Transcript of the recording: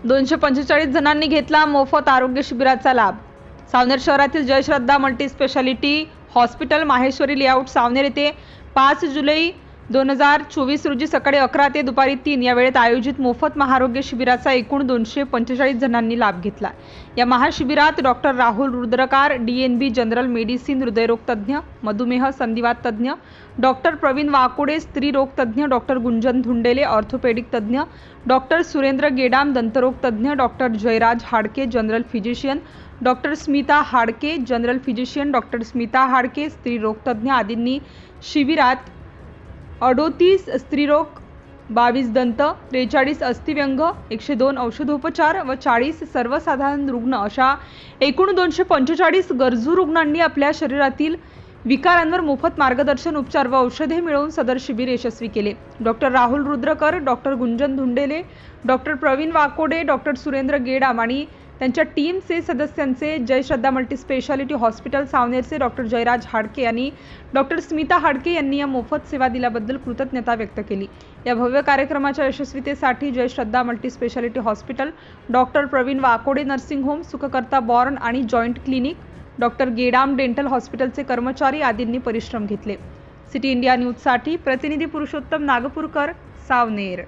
245 जणांनी घेतला मोफत आरोग्य शिबिराचा लाभ। सावनेर शहरातील Jay Shraddha multi specialty hospital Maheshwari layout Savner येथे 5 जुलै 2024 रोजी सकाळी 11 ते दुपारी 3 या वेळेत आयोजित मोफत महाआरोग्य शिबिराचा एकूण 245 जणांनी लाभ घेतला। या महाशिबिरात doctor Rahul Rudrakar DNB general medicine हृदयरोग तज्ञ, मधुमेह संधिवात तज्ञ, डॉक्टर प्रवीण वाकोडे स्त्रीरोग तज्ञ, डॉक्टर गुंजन धुंडेले ऑर्थोपेडिक तज्ञ, डॉक्टर सुरेंद्र गेडाम दंतरोग तज्ञ, doctor Jayraj Hadke general physician, doctor Smita Hadke general physician, doctor Smita Hadke स्त्रीरोग तज्ञ आदींनी शिबिरात 38 स्त्रीरोग, 22 दंत, 43 अस्थिव्यंग, 102 औषधोपचार व 40 सर्वसाधारण रुग्ण अशा एकूण 245 गरजू रुग्णांनी आपल्या शरीरातील विकारांवर मोफत मार्गदर्शन, उपचार व औषधे मिळवून सदर शिबिर यशस्वी केले। Doctor Rahul Rudrakar, doctor Gunjan Dhundele, doctor Praveen Wakode, doctor Surendra Gedam आणि त्यांच्या टीमचे सदस्यांचे, Jay Shraddha multi specialty hospital सावनेरचे डॉक्टर जयराज हाडके आणि डॉक्टर स्मिता हाडके यांनी या मोफत सेवा दिल्याबद्दल कृतज्ञता व्यक्त केली। या भव्य कार्यक्रमाच्या यशस्वीतेसाठी Jay Shraddha multi specialty hospital, doctor Praveen Wakode nursing home, Sukhkarta bone आणि joint clinic, doctor Gedam dental हॉस्पिटलचे कर्मचारी आदींनी परिश्रम घेतले। सिटी इंडिया न्यूजसाठी प्रतिनिधी पुरुषोत्तम नागपूरकर, सावनेर।